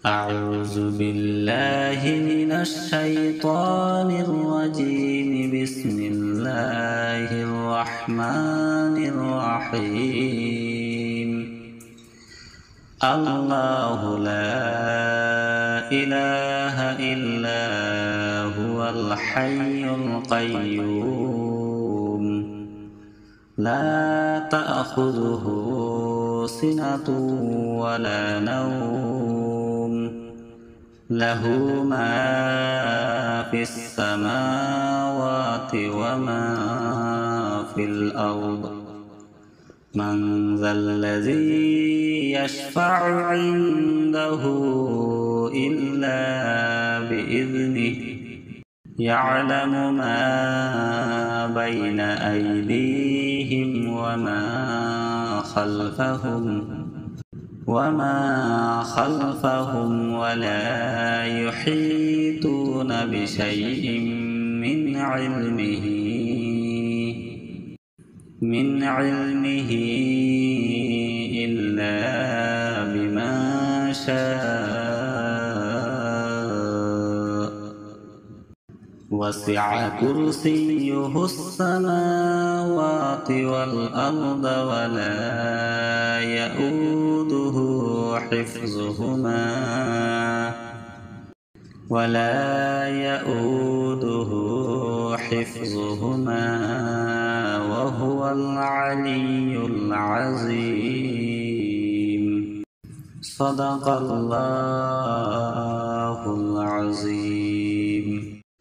أعوذ بالله من الشيطان الرجيم. بسم الله الرحمن الرحيم. الله لا إله إلا هو الحي القيوم لا تأخذه سنة ولا نوم له ما في السماوات وما في الأرض من ذا الذي يشفع عنده إلا بإذنه يعلم ما بين أيديهم وما خلفهم ولا يحيطون بشيء من علمه إلا بما شاء. وسع كرسيه السماوات والأرض ولا يؤوده حفظهما وهو العلي العظيم. صدق الله العظيم.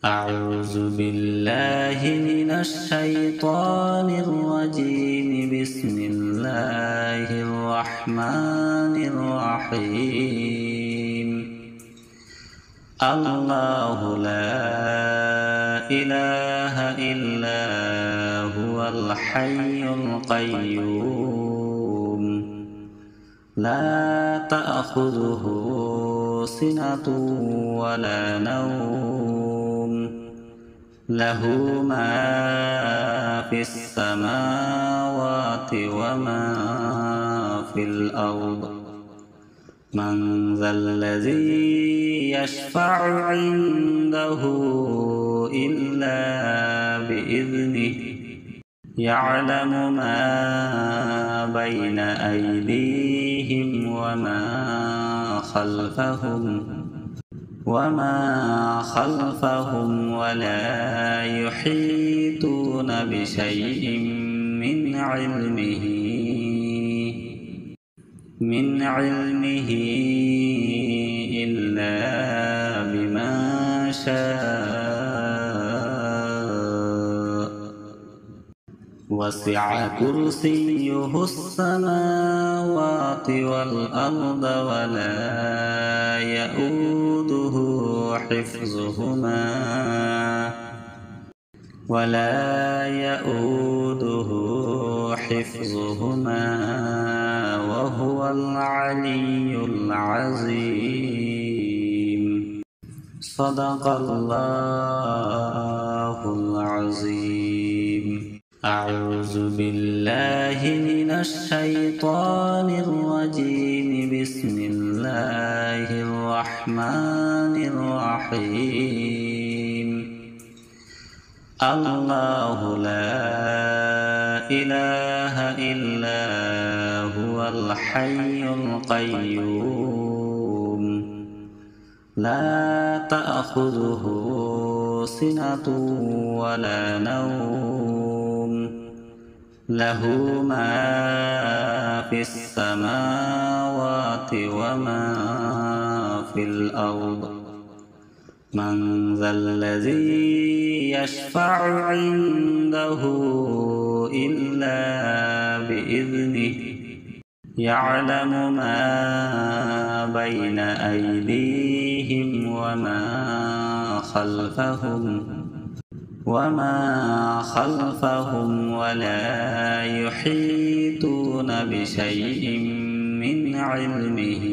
أعوذ بالله من الشيطان الرجيم. بسم الله الرحمن الرحيم. الله لا إله إلا هو الحي القيوم لا تأخذه سنة ولا نوم له ما في السماوات وما في الأرض من ذا الذي يشفع عنده إلا بإذنه يعلم ما بين أيديهم وما خلفهم ولا يحيطون بشيء من علمه إلا بما شاء. وسع كرسيه السماوات والأرض ولا يؤوده حفظهما وهو العلي العظيم. صدق الله العظيم. أعوذ بالله من الشيطان الرجيم. بسم الله الرحمن الرحيم. الله لا إله إلا هو الحي القيوم لا تأخذه سنة ولا نوم له ما في السماوات وما في الأرض من ذا الذي يشفع عنده إلا بإذنه يعلم ما بين أيديهم وما خلفهم ولا يحيطون بشيء من علمه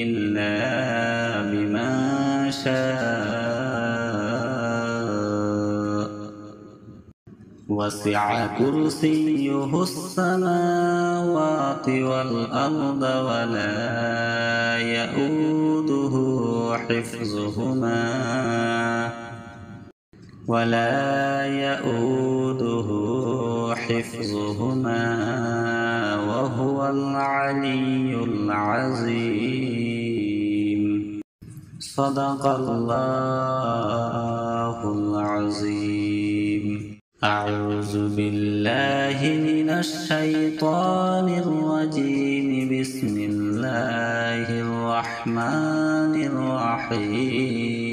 إلا بما شاء. وسع كرسيه السماوات والأرض ولا يؤوده حفظهما وهو العلي العظيم. صدق الله العظيم. أعوذ بالله من الشيطان الرجيم. بسم الله الرحمن الرحيم.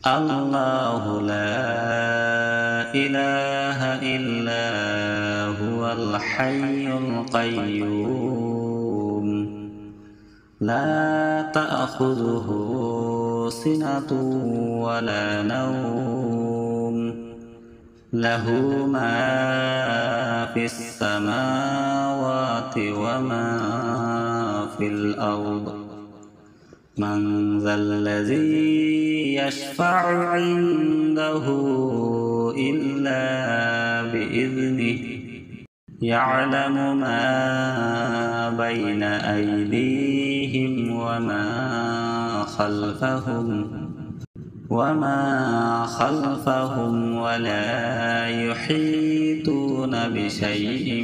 الله لا إله إلا هو الحي القيوم لا تأخذه سنة ولا نوم له ما في السماوات وما في الأرض. من ذا الذي يشفع عنده إلا بإذنه يعلم ما بين أيديهم وما خلفهم ولا يحيطون بشيء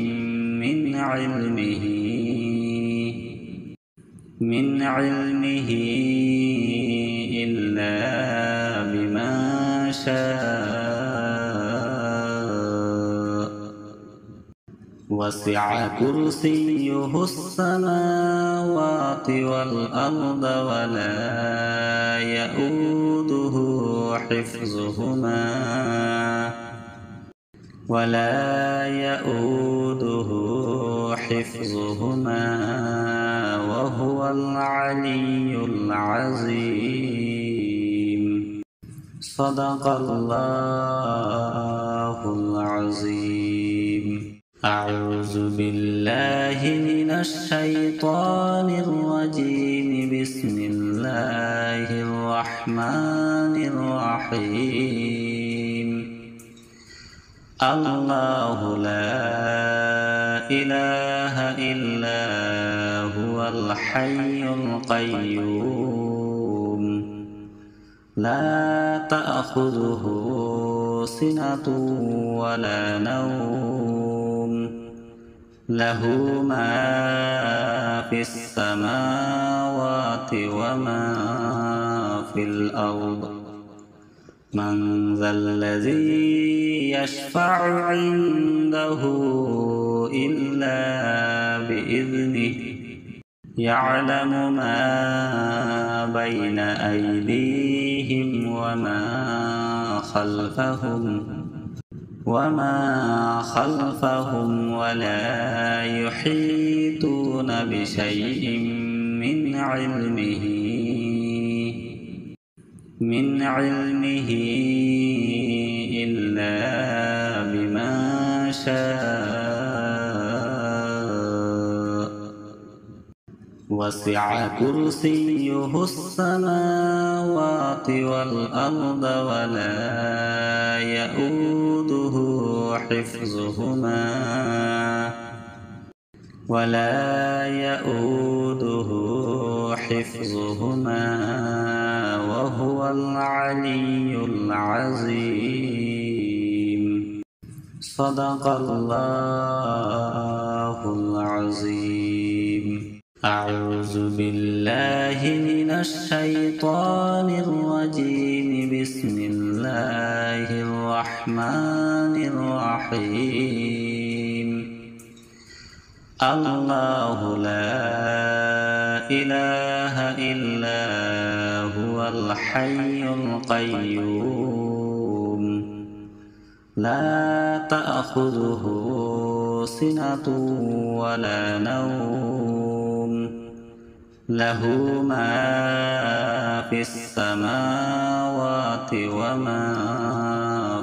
من علمه إلا بما شاء. وسع كرسيه السماوات والأرض ولا يؤوده حفظهما وهو العلي العظيم. صدق الله العظيم. أعوذ بالله من الشيطان الرجيم. بسم الله الرحمن الرحيم. الله لا إله إلا هو الحي القيوم لا تأخذه سنة ولا نوم له ما في السماوات وما في الأرض. من ذا الذي يشفع عنده إلا بإذنه يعلم ما بين أيديهم وما خلفهم ولا يحيطون بشيء من علمه إلا بما شاء. وسع كرسيه السماوات والأرض ولا يؤوده حفظهما وهو العلي العظيم. صدق الله العظيم. أعوذ بالله من الشيطان الرجيم. بسم الله الرحمن الرحيم. الله لا إله إلا هو الحي القيوم لا تأخذه سنة ولا نوم له ما في السماوات وما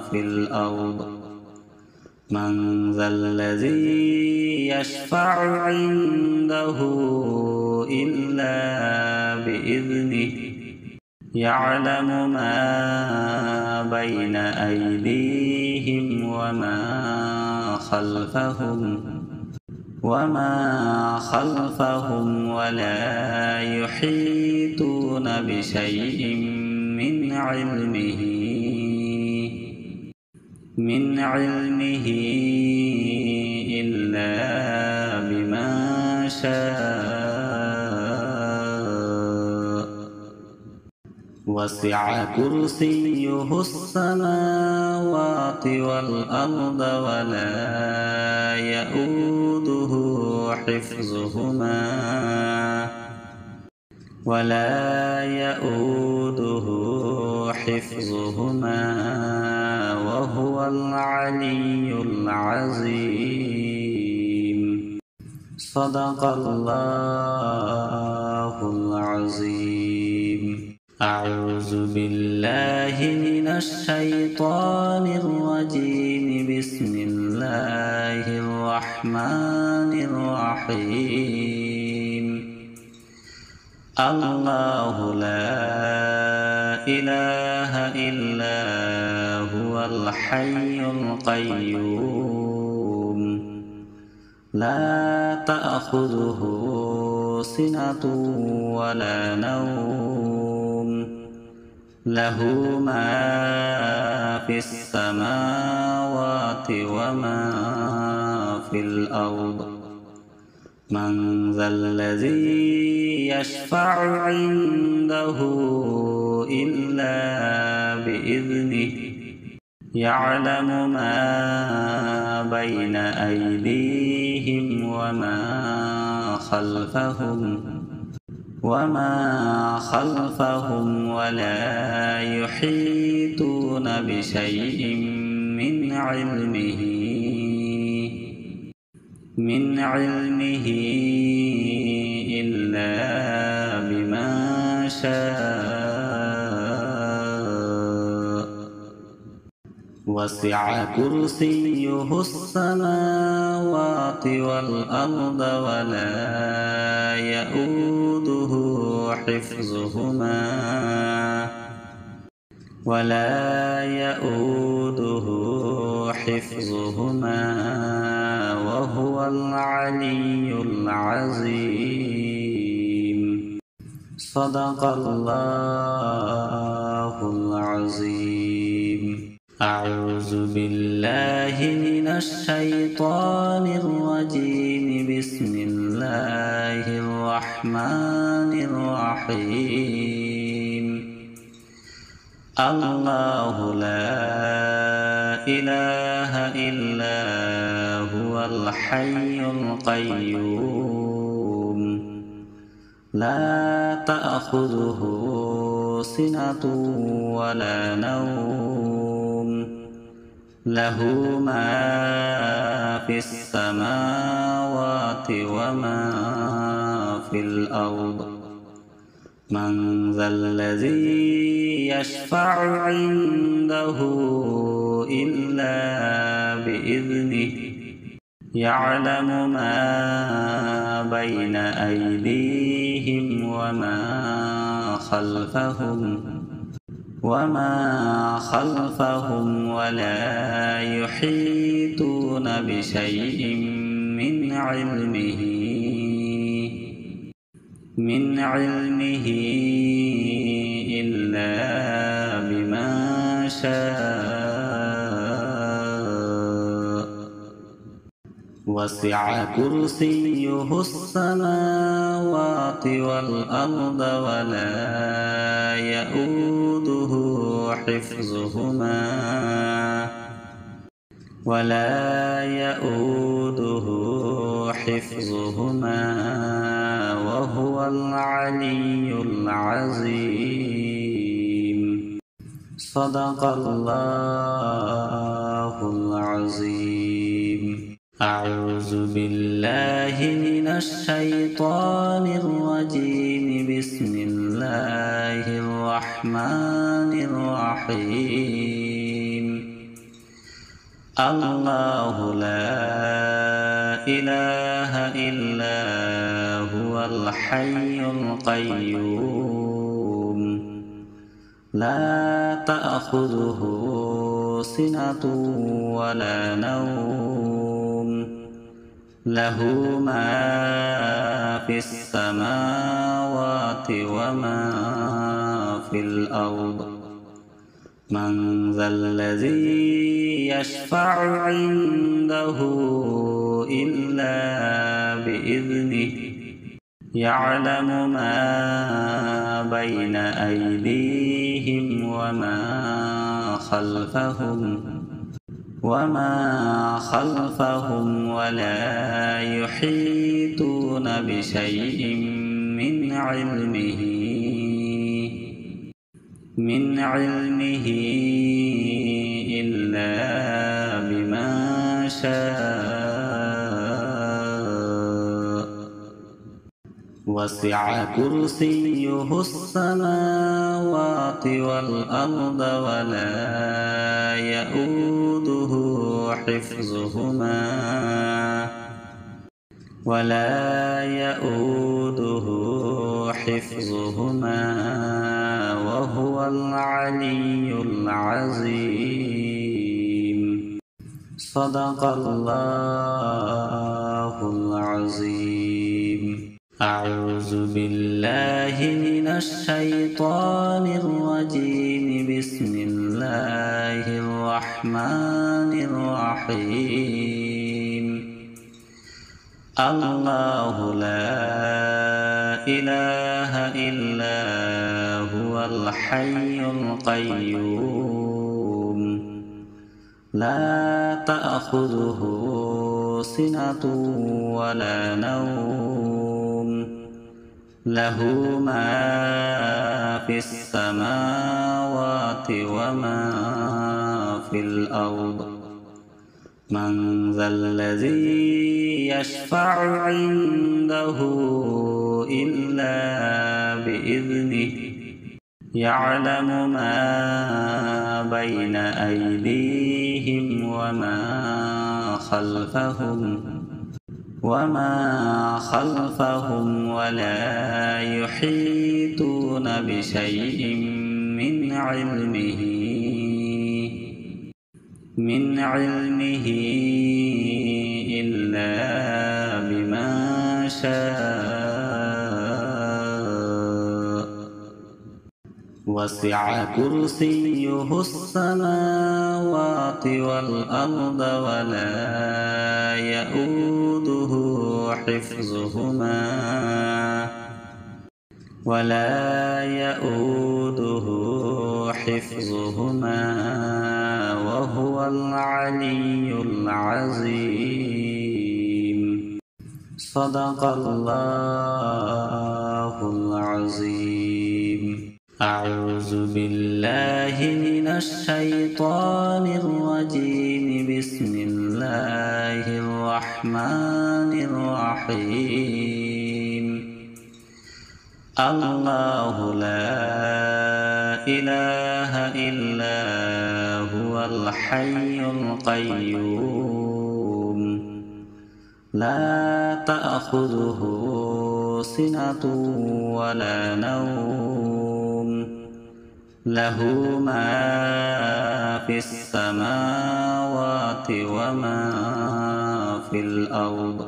في الأرض. من ذا الذي يشفع عنده إلا بإذنه يعلم ما بين أيديهم وما خلفهم وما خلفهم ولا يحيطون بشيء من علمه إلا بما شاء وسع كرسيه السماوات والأرض ولا يئوده حفظهما وهو العلي العظيم. صدق الله العظيم. أعوذ بالله من الشيطان الرجيم. بسم الله الرحمن الرحيم. الله لا إله إلا هو الحي القيوم لا تأخذه سنة ولا نوم له ما في السماوات وما في الأرض. من ذا الذي يشفع عنده إلا بإذنه يعلم ما بين أيديهم وما خلفهم ولا يحيطون بشيء من علمه إلا بما شاء وسع كرسيه السماوات والأرض ولا يئوده حفظهما وهو العلي العظيم. صدق الله العظيم. أعوذ بالله من الشيطان الرجيم. بسم الله الرحمن الرحيم. الله لا إله إلا هو الحي القيوم لا تأخذه سنة ولا نوم له ما في السماوات وما في الأرض. من ذا الذي يشفع عنده إلا بإذنه يعلم ما بين أيديهم وما خلفهم ولا يحيطون بشيء من علمه إلا بما شاء وسع كرسيه السماوات والأرض ولا يئوده حفظهما وهو العلي العظيم. صدق الله العظيم. أعوذ بالله من الشيطان الرجيم. بسم الله الرحمن الرحيم. الله لا إله إلا هو الحي القيوم لا تأخذه سنة ولا نوم له ما في السماوات وما في الأرض من ذا الذي يشفع عنده إلا بإذنه يعلم ما بين أيديهم وما خلفهم ولا يحيطون بشيء من علمه إلا بما شاء وسع كرسيه السماوات والأرض ولا يئوده حفظهما وهو العلي العظيم. صدق الله العظيم. أعوذ بالله من الشيطان الرجيم. بسم الله الرحمن الرحيم. الله لا إله إلا هو الحي القيوم لا تأخذه سنة ولا نوم له ما في السماوات وما في الأرض من ذا الذي يشفع عنده إلا بإذنه يعلم ما بين أيديهم وما خلفهم ولا يحيطون بشيء من علمه إلا بما شاء وسع كرسيه السماوات والأرض ولا يئوده حفظهما وهو العلي العظيم. صدق الله العظيم. أعوذ بالله من الشيطان الرجيم. بسم الله الرحمن الرحيم. الله لا إله إلا هو الحي القيوم لا تأخذه سنة ولا نوم له ما في السماوات وما في الأرض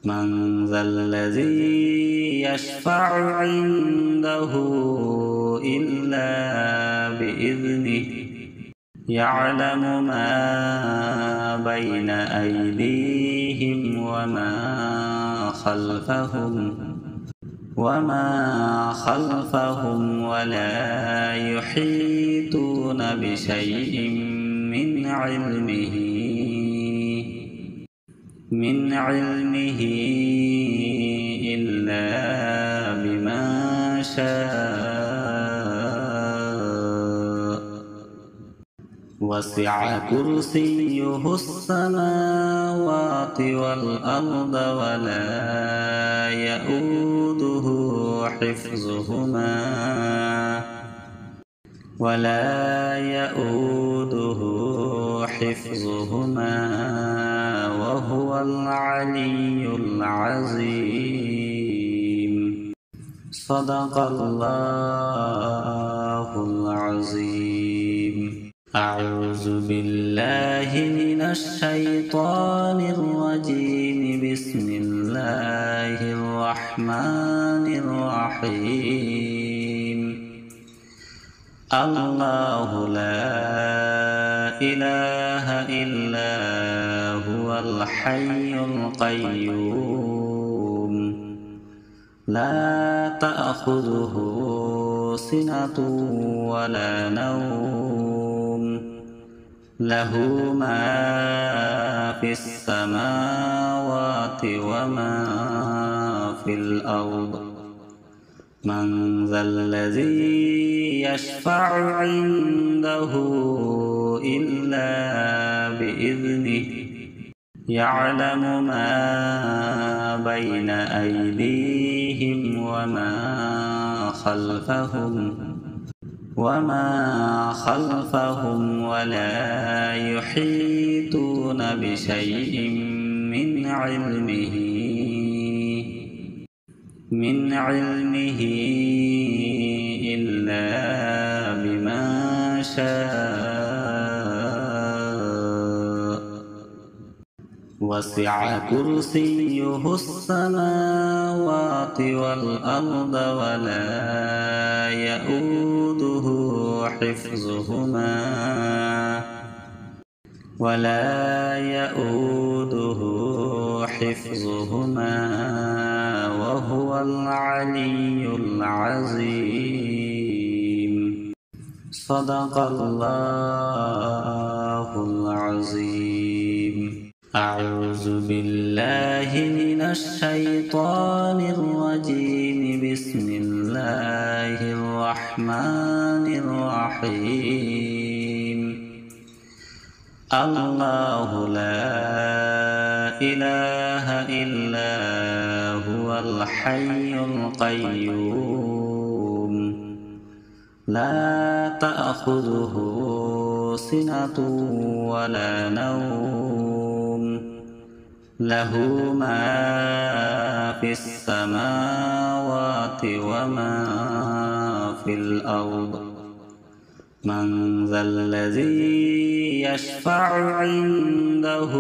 من ذا الذي يشفع عنده إلا بإذنه يعلم ما بين أيديهم وما خلفهم ولا يحيطون بشيء من علمه إلا بما شاء وسع كرسيه السماوات والأرض ولا يئوده حفظهما وهو العلي العظيم. صدق الله العظيم. أعوذ بالله من الشيطان الرجيم. بسم الله الرحمن الرحيم. الله لا إله إلا هو الحي القيوم لا تأخذه سنة ولا نوم له ما في السماوات وما في الأرض من ذا الذي يشفع عنده إلا بإذنه يعلم ما بين أيديهم وما خلفهم ولا يحيطون بشيء من علمه إلا بما شاء. وسع كرسيه السماوات والأرض ولا يؤوده حفظهما وهو العلي العظيم. صدق الله العظيم. أعوذ بالله من الشيطان الرجيم. بسم الله الرحمن الرحيم. الله لا إله إلا هو الحي القيوم لا تأخذه سنة ولا نوم له ما في السماوات وما في الأرض من ذا الذي يشفع عنده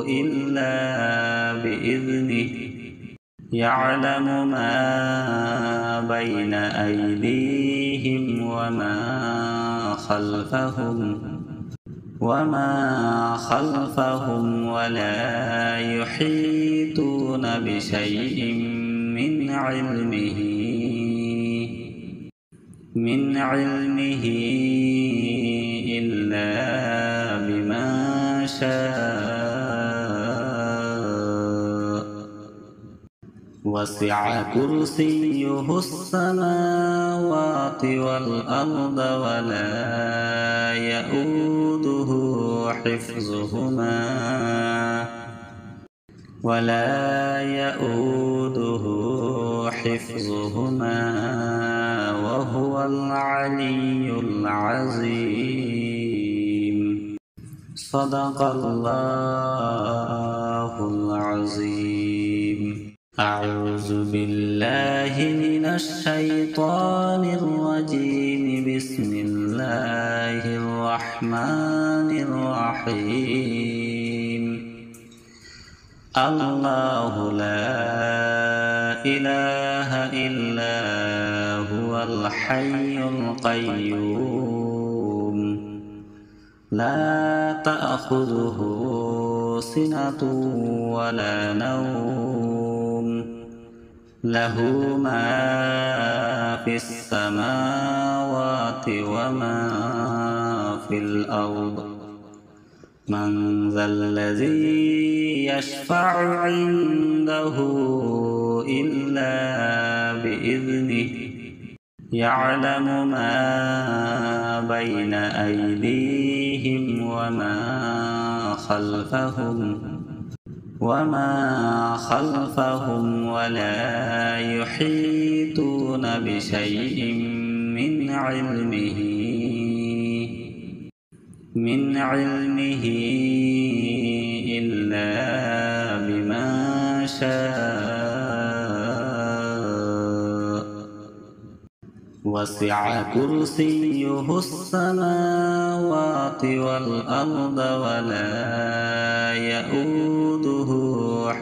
إلا بإذنه يعلم ما بين أيديهم وما خلفهم ولا يحيطون بشيء من علمه إلا بما شاء. وسع كرسيه السماوات والأرض ولا يؤوده حفظهما وهو العلي العظيم. صدق الله العظيم. أعوذ بالله من الشيطان الرجيم. بسم الله الرحمن الرحيم. الله لا إله إلا هو الحي القيوم لا تأخذه سنة ولا نوم له ما في السماوات وما في الأرض من ذا الذي يشفع عنده إلا بإذنه يعلم ما بين أيديهم وما خلفهم ولا يحيطون بشيء من علمه إلا بما شاء. وسع كرسيه السماوات والأرض ولا يؤوده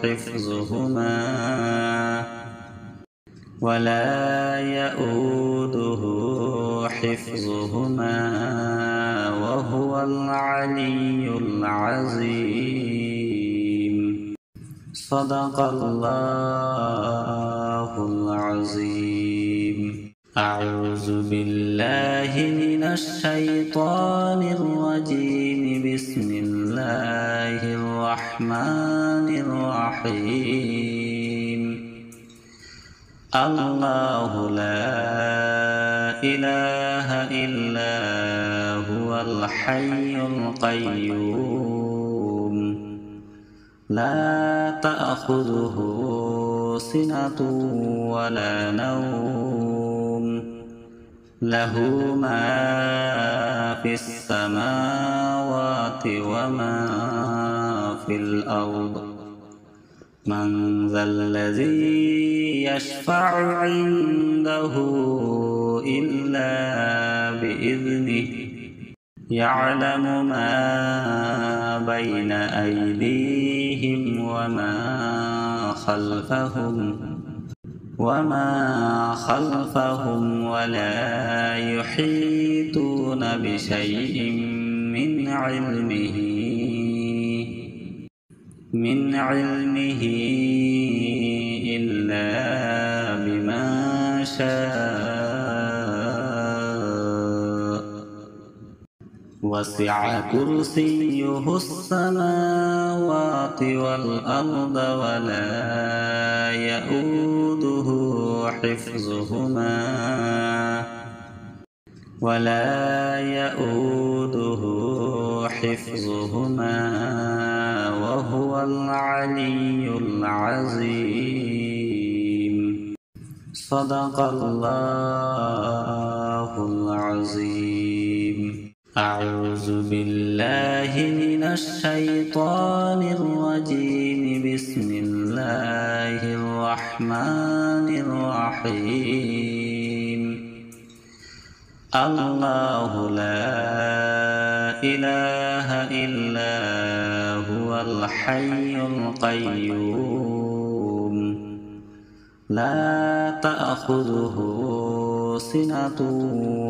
حفظهما وهو العلي العظيم. صدق الله العظيم. أعوذ بالله من الشيطان الرجيم. بسم الله الرحمن الرحيم. الله لا إله إلا هو الحي القيوم لا تأخذه سنة ولا نوم له ما في السماوات وما في الأرض. من ذا الذي يشفع عنده إلا بإذنه يعلم ما بين أيديهم وما خلفهم ولا يحيطون بشيء من علمه إلا بما شاء. وسع كرسيه السماوات والأرض ولا يؤوده حفظهما وهو العلي العظيم. صدق الله العظيم. أعوذ بالله من الشيطان الرجيم. بسم الله الرحمن الرحيم. الله لا إله إلا هو الحي القيوم لا تأخذه سنة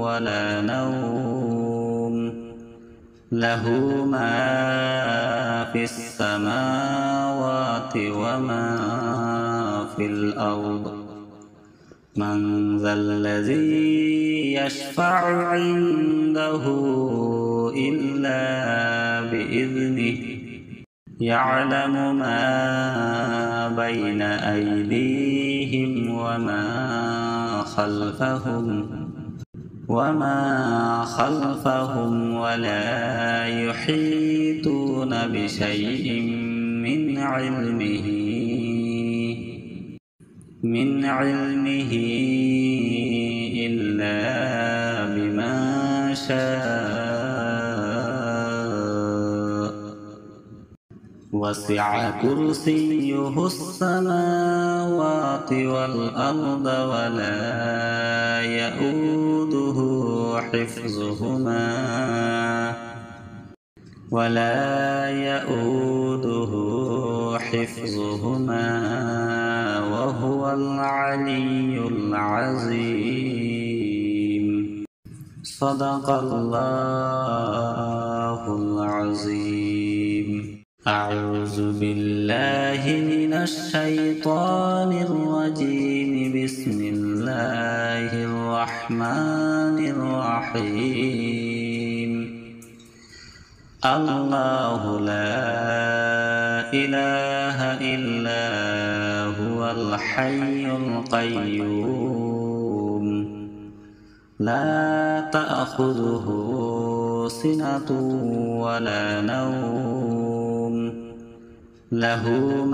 ولا نوم له ما في السماوات وما في الأرض. من ذا الذي يشفع عنده إلا بإذنه يعلم ما بين أيديهم وما خلفهم ولا يحيطون بشيء من علمه إلا بما شاء. وسع كرسيه السماوات والأرض ولا يؤوده حفظهما وهو العلي العظيم. صدق الله العظيم. أعوذ بالله من الشيطان الرجيم. بسم الله الرحمن الرحيم. الله لا إله إلا هو الحي القيوم لا تأخذه سنة ولا نوم له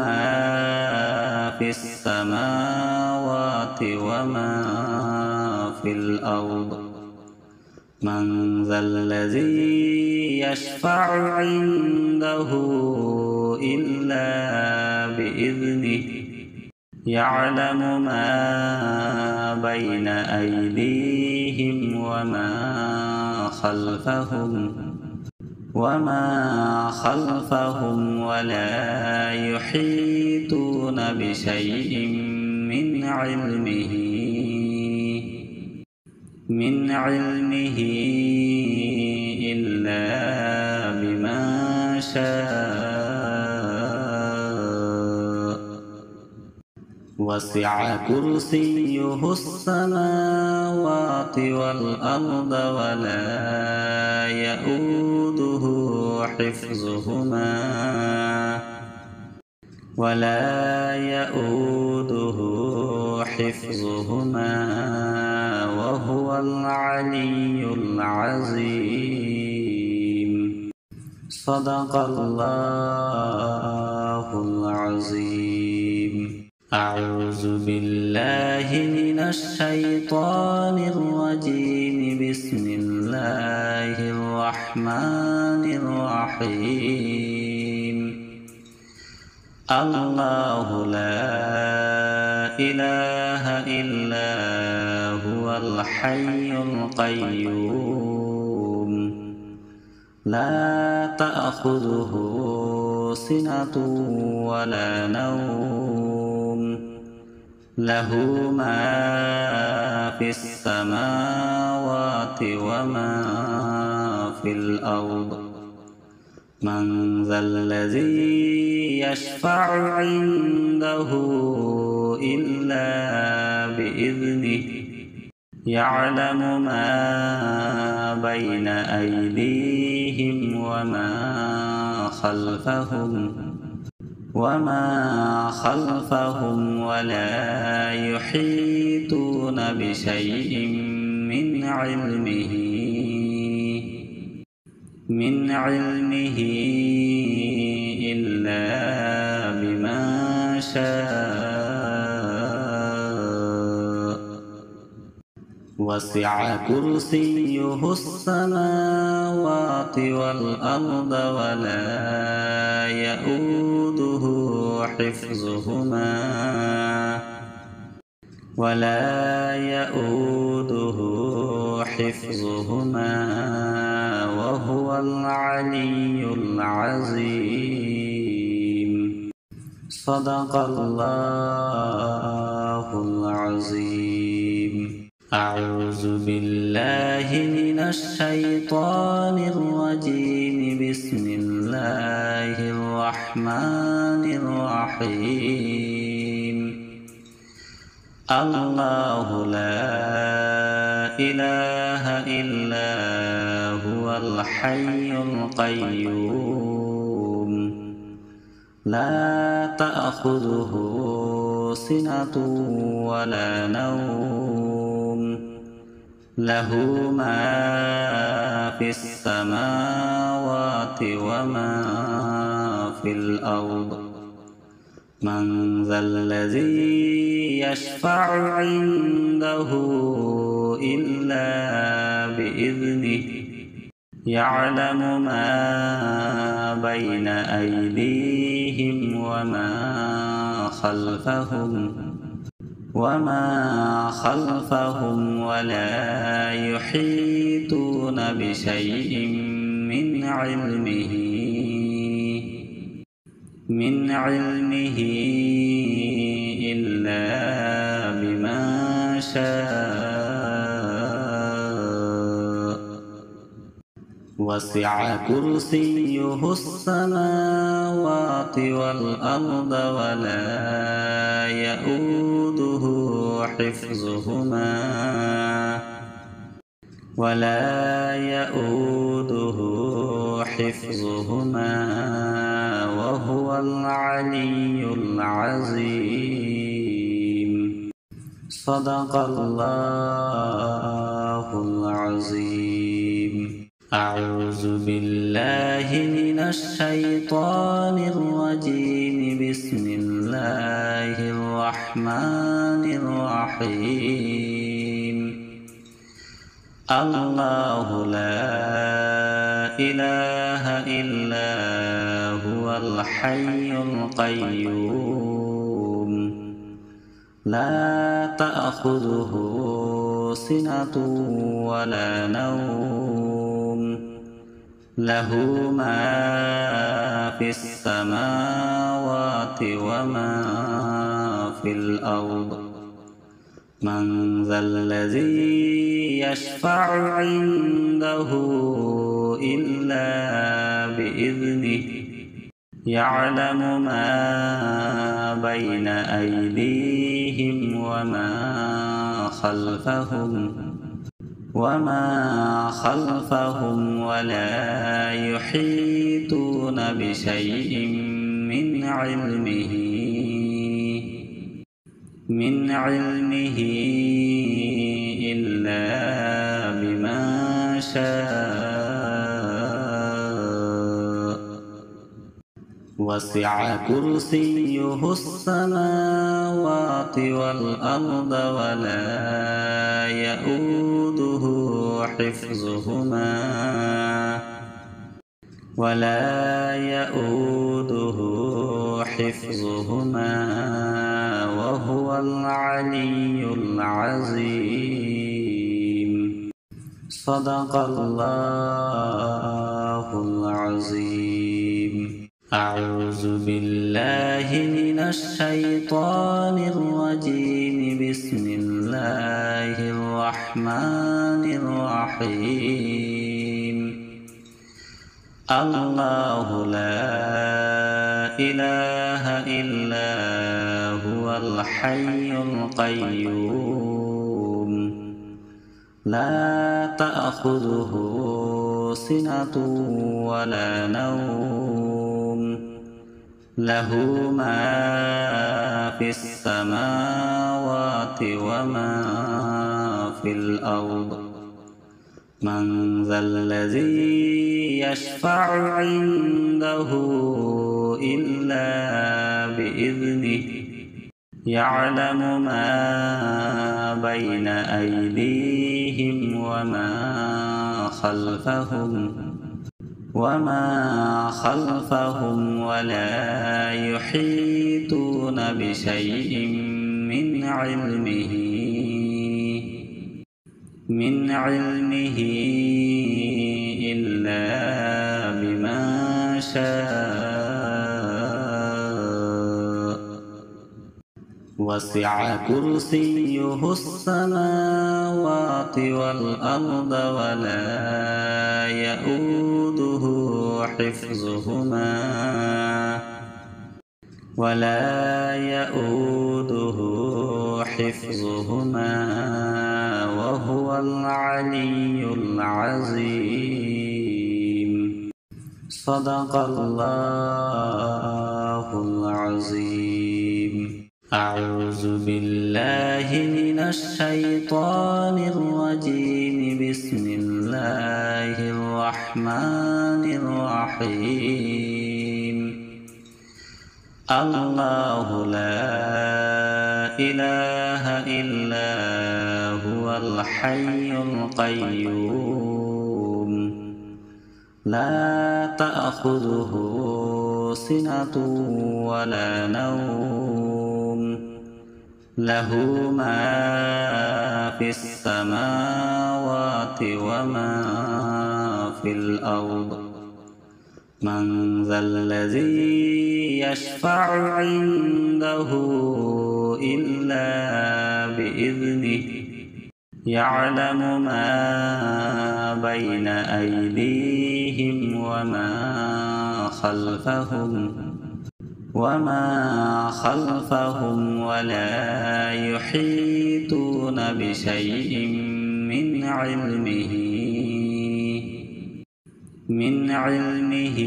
ما في السماوات وما في الأرض. من ذا الذي يشفع عنده إلا بإذنه يعلم ما بين أيديهم أيديهم وما خلفهم ولا يحيطون بشيء من علمه إلا بما شاء وسع كرسيه السماوات والأرض ولا يئوده حفظهما وهو العلي العظيم. صدق الله العظيم. أعوذ بالله من الشيطان الرجيم. بسم الله الرحمن الرحيم. الله لا إله إلا هو الحي القيوم لا تأخذه سنة ولا نوم له ما في السماوات وما في الأرض. من ذا الذي يشفع عنده إلا بإذنه يعلم ما بين أيديهم وما خلفهم ولا يحيطون بشيء من علمه إلا بما شاء وسع كرسيه السماوات والأرض ولا يئوده حفظهما وهو العلي العظيم. صدق الله العظيم. أعوذ بالله من الشيطان الرجيم. بسم الله الرحمن الرحيم. الله لا إله إلا هو الحي القيوم لا تأخذه سنة ولا نوم له ما في السماوات وما في الأرض. من ذا الذي يشفع عنده إلا بإذنه يعلم ما بين أيديهم وما خلفهم ولا يحيطون بشيء من علمه إلا بما شاء وسع كرسيه السماوات والأرض ولا يئوده حفظهما وهو العلي العظيم. صدق الله العظيم. أعوذ بالله من الشيطان الرجيم. بسم الله الرحمن الرحيم. الله لا إله إلا هو الحي القيوم لا تأخذه سنة ولا نوم له ما في السماوات وما في الأرض من ذا الذي يشفع عنده إلا بإذنه يعلم ما بين أيديهم وما خلفهم ولا يحيطون بشيء من علمه إلا بما شاء وسع كرسيه السماوات والأرض ولا يئوده حفظهما وهو العلي العظيم صدق الله العظيم أعوذ بالله من الشيطان الرجيم بسم الله الرحمن الرحيم الله لا إله إلا هو الحي القيوم لا تأخذه سنة ولا نوم له ما في السماوات وما في الأرض من ذا الذي يشفع عنده إلا بإذنه يعلم ما بين أيديهم وما خلفهم ولا يحيطون بشيء من علمه إلا بما شاء وسع كرسيه السماوات والأرض ولا يئوده حفظهما وهو العلي العظيم صدق الله العظيم أعوذ بالله من الشيطان الرجيم بسم الله الرحمن الرحيم الله لا إله إلا هو الحي القيوم لا تأخذه سنة ولا نوم له ما في السماوات وما في الأرض من ذا الذي يشفع عنده إلا بإذنه يعلم ما بين أيديهم وما خلفهم ولا يحيطون بشيء من علمه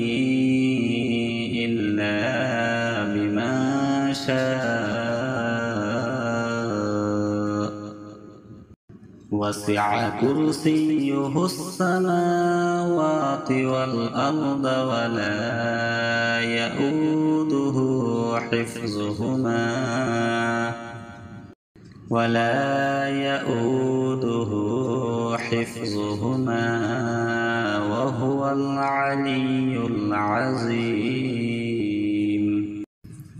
إلا بما شاء وسع كرسيه السماوات والأرض ولا يئوده حفظهما وهو العلي العظيم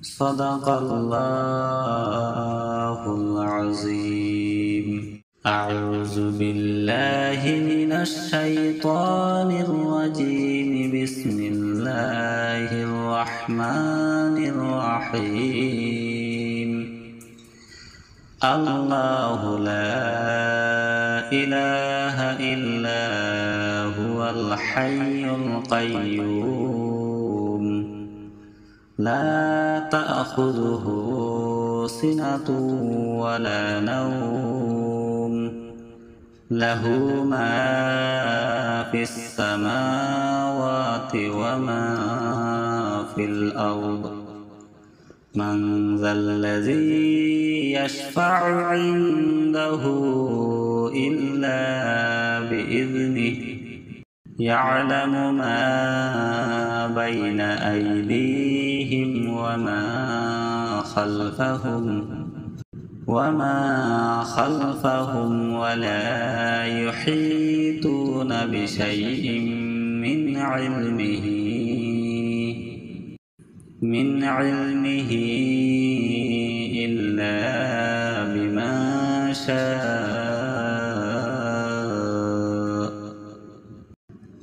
صدق الله العظيم أعوذ بالله من الشيطان الرجيم. بسم الله الرحمن الرحيم. الله لا إله إلا هو الحي القيوم لا تأخذه سنة ولا نوم له ما في السماوات وما في الأرض من ذا الذي يشفع عنده إلا بإذنه يعلم ما بين أيديهم وما خلفهم ولا يحيطون بشيء من علمه إلا بما شاء.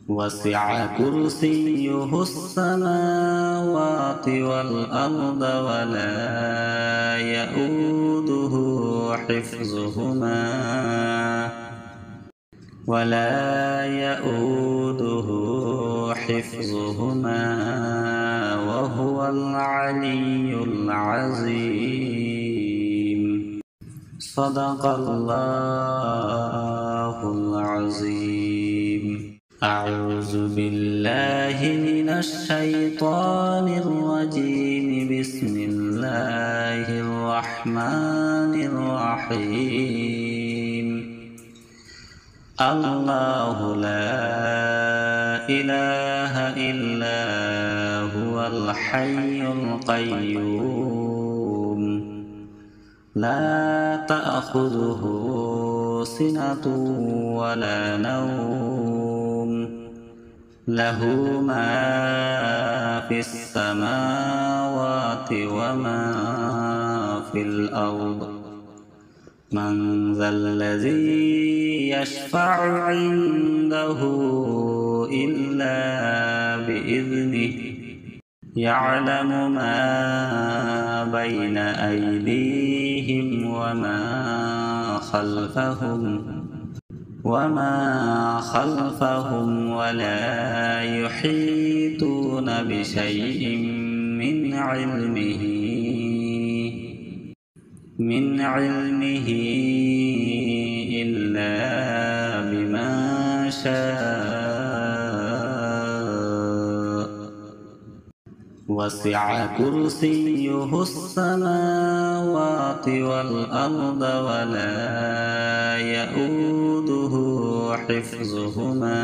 وسع كرسيه السماوات والأرض ولا يؤوده حفظهما وهو العلي العظيم. صدق الله العظيم. أعوذ بالله من الشيطان الرجيم. بسم الله الرحمن الرحيم. الله لا إله إلا هو الحي القيوم لا تأخذه سنة ولا نوم له ما في السماوات وما في الأرض من ذا الذي يشفع عنده إلا بإذنه يعلم ما بين أيديهم وما خلفهم ولا يحيطون بشيء من علمه إلا بما شاء. وسع كرسيه السماوات والأرض ولا يؤوده حفظهما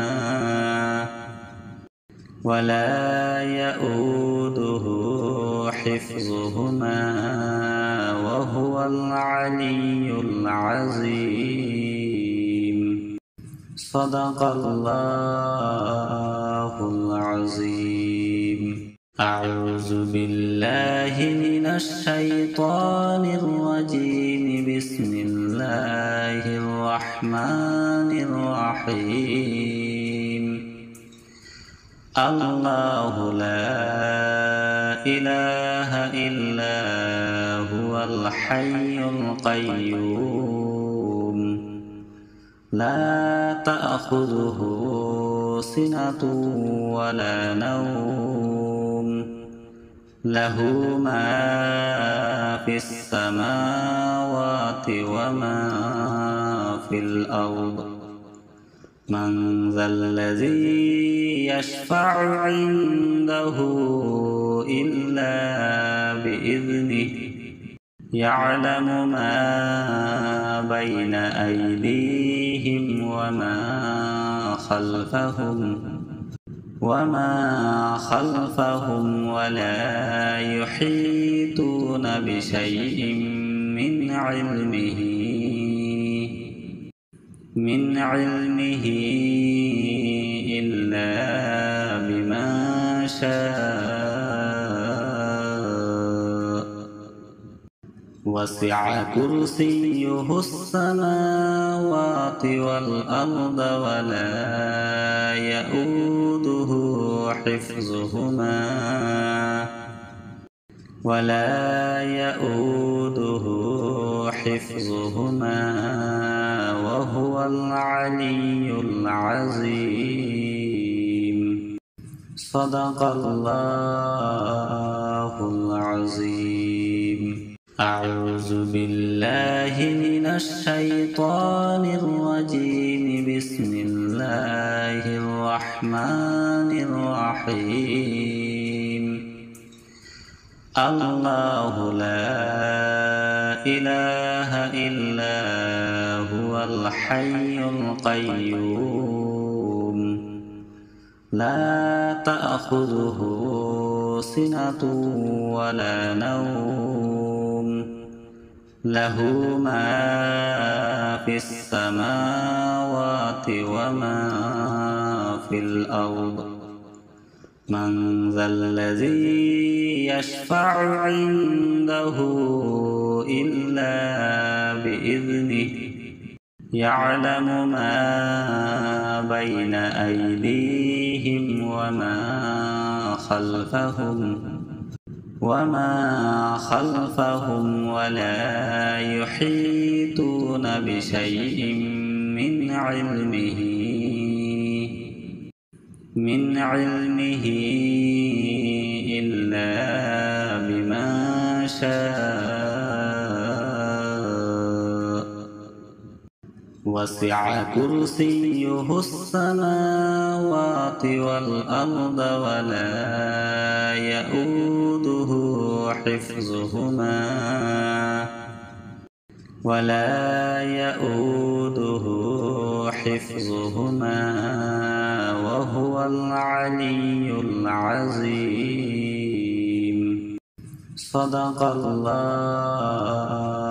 وهو العلي العظيم. صدق الله العظيم. أعوذ بالله من الشيطان الرجيم. بسم الله الرحمن الرحيم. الله لا إله إلا هو الحي القيوم لا تأخذه سنة ولا نوم له ما في السماوات وما في الأرض من ذا الذي يشفع عنده إلا بإذنه يعلم ما بين أيديهم وما خلفهم ولا يحيطون بشيء من علمه إلا بما شاء. وسع كرسيه السماوات والأرض ولا يؤوده حفظهما وهو العلي العظيم. صدق الله العظيم. أعوذ بالله من الشيطان الرجيم. بسم الله الرحمن الرحيم. الله لا إله إلا هو الحي القيوم لا تأخذه سنة ولا نوم له ما في السماوات وما في الأرض. من ذا الذي يشفع عنده إلا بإذنه يعلم ما بين أيديهم وما خلفهم ولا يحيطون بشيء من علمه إلا بما شاء. وسع كرسيه السماوات والأرض ولا يؤوده حفظهما وهو العلي العظيم. صدق الله